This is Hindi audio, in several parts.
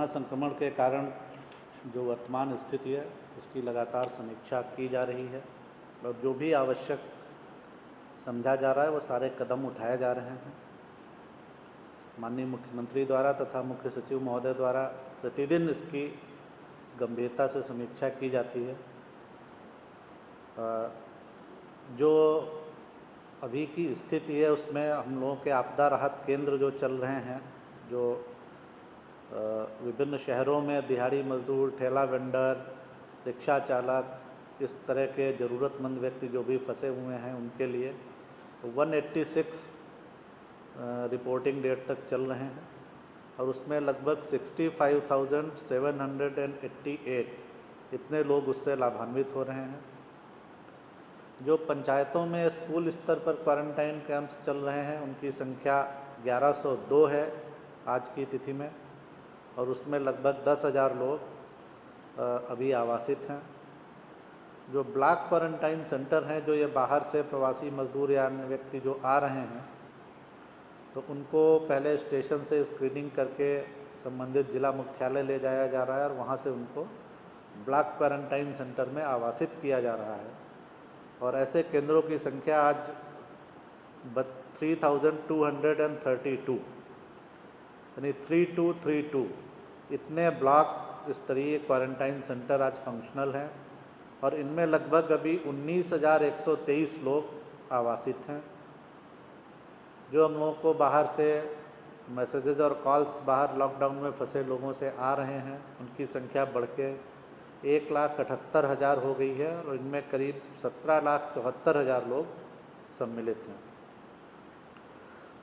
संक्रमण के कारण जो वर्तमान स्थिति है उसकी लगातार समीक्षा की जा रही है और जो भी आवश्यक समझा जा रहा है वो सारे कदम उठाए जा रहे हैं। माननीय मुख्यमंत्री द्वारा तथा मुख्य सचिव महोदय द्वारा प्रतिदिन इसकी गंभीरता से समीक्षा की जाती है। जो अभी की स्थिति है उसमें हम लोगों के आपदा राहत केंद्र जो चल रहे हैं, जो विभिन्न शहरों में दिहाड़ी मजदूर, ठेला वेंडर, रिक्शा चालक, इस तरह के ज़रूरतमंद व्यक्ति जो भी फंसे हुए हैं उनके लिए तो 186 रिपोर्टिंग डेट तक चल रहे हैं और उसमें लगभग 65,788 इतने लोग उससे लाभान्वित हो रहे हैं। जो पंचायतों में स्कूल स्तर पर क्वारंटाइन कैंप्स चल रहे हैं उनकी संख्या 1102 है आज की तिथि में और उसमें लगभग 10,000 लोग अभी आवासित हैं। जो ब्लॉक क्वारंटाइन सेंटर हैं, जो ये बाहर से प्रवासी मजदूर या अन्य व्यक्ति जो आ रहे हैं तो उनको पहले स्टेशन से स्क्रीनिंग करके संबंधित जिला मुख्यालय ले जाया जा रहा है और वहाँ से उनको ब्लॉक क्वारंटाइन सेंटर में आवासित किया जा रहा है और ऐसे केंद्रों की संख्या आज 3232 यानी 3232 इतने ब्लॉक स्तरीय क्वारंटाइन सेंटर आज फंक्शनल हैं और इनमें लगभग अभी 19,123 लोग आवासित हैं। जो हम लोगों को बाहर से मैसेजेज और कॉल्स बाहर लॉकडाउन में फंसे लोगों से आ रहे हैं उनकी संख्या बढ़ के 1,78,000 हो गई है और इनमें करीब 17,74,000 लोग सम्मिलित हैं।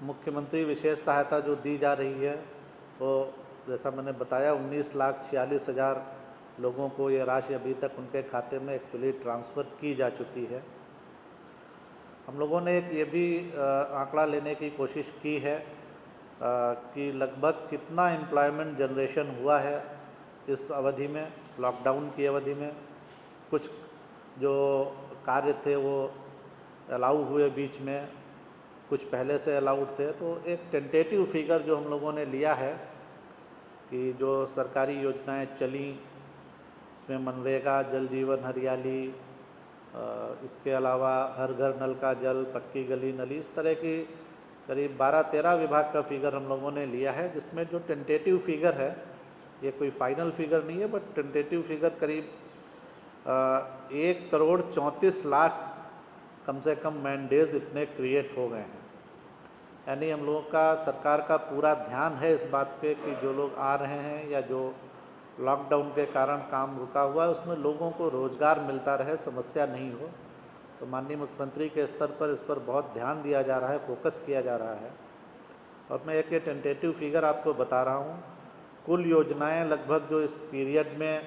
मुख्यमंत्री विशेष सहायता जो दी जा रही है वो जैसा मैंने बताया 19,46,000 लोगों को ये राशि अभी तक उनके खाते में एक्चुअली ट्रांसफ़र की जा चुकी है। हम लोगों ने एक ये भी आंकड़ा लेने की कोशिश की है कि लगभग कितना एम्प्लॉयमेंट जनरेशन हुआ है इस अवधि में, लॉकडाउन की अवधि में। कुछ जो कार्य थे वो अलाउ हुए बीच में, कुछ पहले से अलाउड थे, तो एक टेंटेटिव फिगर जो हम लोगों ने लिया है कि जो सरकारी योजनाएं चली इसमें मनरेगा, जल जीवन हरियाली, इसके अलावा हर घर नल का जल, पक्की गली नली, इस तरह की करीब 12-13 विभाग का फिगर हम लोगों ने लिया है, जिसमें जो टेंटेटिव फिगर है, ये कोई फाइनल फिगर नहीं है बट टेंटेटिव फिगर करीब 1,34,00,000 कम से कम मैन डेज इतने क्रिएट हो गए हैं। यानी हम लोगों का, सरकार का पूरा ध्यान है इस बात पे कि जो लोग आ रहे हैं या जो लॉकडाउन के कारण काम रुका हुआ है उसमें लोगों को रोज़गार मिलता रहे, समस्या नहीं हो। तो माननीय मुख्यमंत्री के स्तर पर इस पर बहुत ध्यान दिया जा रहा है, फोकस किया जा रहा है। और मैं एक ये टेंटेटिव फिगर आपको बता रहा हूँ, कुल योजनाएं लगभग जो इस पीरियड में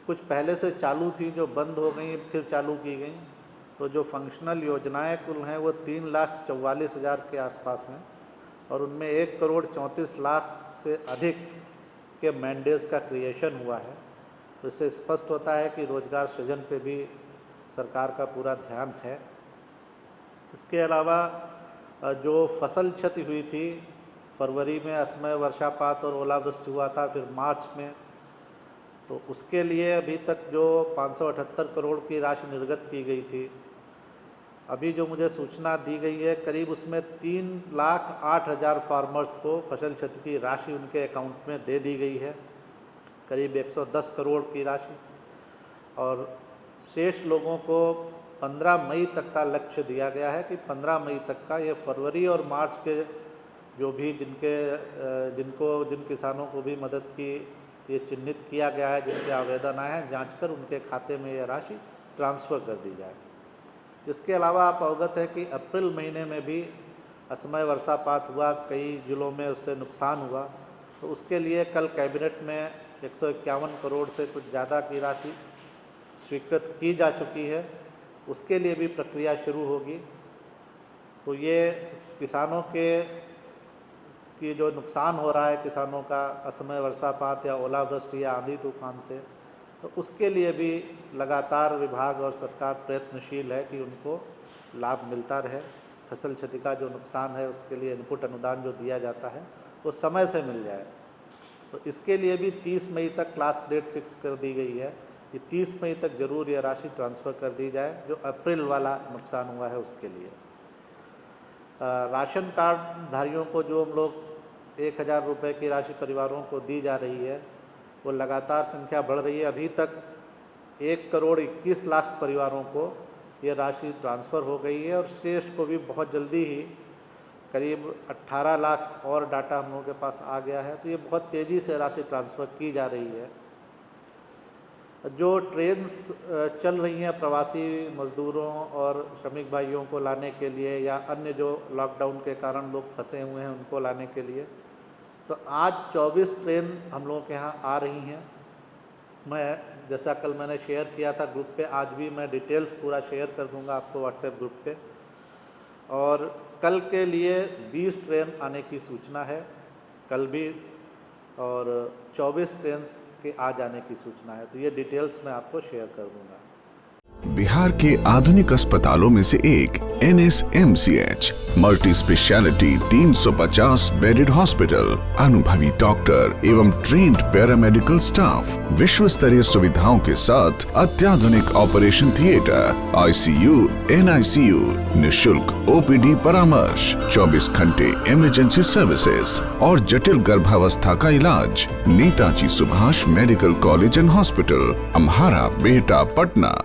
कुछ पहले से चालू थी जो बंद हो गई फिर चालू की गई, तो जो फंक्शनल योजनाएं कुल हैं वो 3,44,000 के आसपास हैं और उनमें 1,34,00,000 से अधिक के मैंडेज का क्रिएशन हुआ है। तो इससे स्पष्ट होता है कि रोजगार सृजन पे भी सरकार का पूरा ध्यान है। इसके अलावा जो फसल क्षति हुई थी, फरवरी में असमय वर्षापात और ओलावृष्टि हुआ था, फिर मार्च में, तो उसके लिए अभी तक जो 578 करोड़ की राशि निर्गत की गई थी, अभी जो मुझे सूचना दी गई है करीब उसमें 3,08,000 फार्मर्स को फसल क्षति की राशि उनके अकाउंट में दे दी गई है, करीब 110 करोड़ की राशि। और शेष लोगों को 15 मई तक का लक्ष्य दिया गया है कि 15 मई तक का, ये फरवरी और मार्च के जो भी जिन किसानों को भी मदद की ये चिन्हित किया गया है, जिनके आवेदन आए हैं, जांचकर उनके खाते में यह राशि ट्रांसफ़र कर दी जाए। इसके अलावा आप अवगत है कि अप्रैल महीने में भी असमय वर्षापात हुआ, कई जिलों में उससे नुकसान हुआ, तो उसके लिए कल कैबिनेट में 151 करोड़ से कुछ ज़्यादा की राशि स्वीकृत की जा चुकी है, उसके लिए भी प्रक्रिया शुरू होगी। तो ये किसानों की जो नुकसान हो रहा है किसानों का असमय वर्षापात या ओलावृष्टि या आंधी तूफान से, तो उसके लिए भी लगातार विभाग और सरकार प्रयत्नशील है कि उनको लाभ मिलता रहे। फसल क्षति का जो नुकसान है उसके लिए इनपुट अनुदान जो दिया जाता है वो समय से मिल जाए। तो इसके लिए भी 30 मई तक लास्ट डेट फिक्स कर दी गई है कि 30 मई तक ज़रूर ये राशि ट्रांसफ़र कर दी जाए जो अप्रैल वाला नुकसान हुआ है उसके लिए। राशन कार्ड धारियों को जो हम लोग 1000 रुपये की राशि परिवारों को दी जा रही है वो लगातार संख्या बढ़ रही है। अभी तक 1,21,00,000 परिवारों को ये राशि ट्रांसफ़र हो गई है और शेष को भी बहुत जल्दी ही करीब 18 लाख और डाटा हम लोगों के पास आ गया है। तो ये बहुत तेज़ी से राशि ट्रांसफ़र की जा रही है। जो ट्रेन्स चल रही हैं प्रवासी मज़दूरों और श्रमिक भाइयों को लाने के लिए या अन्य जो लॉकडाउन के कारण लोग फंसे हुए हैं उनको लाने के लिए, तो आज 24 ट्रेन हम लोगों के यहाँ आ रही हैं। मैं जैसा कल मैंने शेयर किया था ग्रुप पे, आज भी मैं डिटेल्स पूरा शेयर कर दूंगा आपको व्हाट्सएप ग्रुप पे। और कल के लिए 20 ट्रेन आने की सूचना है कल भी, और 24 ट्रेन के आ जाने की सूचना है। तो ये डिटेल्स मैं आपको शेयर कर दूंगा। बिहार के आधुनिक अस्पतालों में से एक NSMCH multi speciality 350 bedded hospital, अनुभवी डॉक्टर एवं ट्रेन्ड पैरामेडिकल स्टाफ, विश्व स्तरीय सुविधाओं के साथ अत्याधुनिक ऑपरेशन थिएटर, ICU, NICU, निशुल्क OPD परामर्श, 24 घंटे इमरजेंसी सर्विसेज और जटिल गर्भावस्था का इलाज। Netaji Subhash medical college and hospital, Amhara, Bihta, Patna.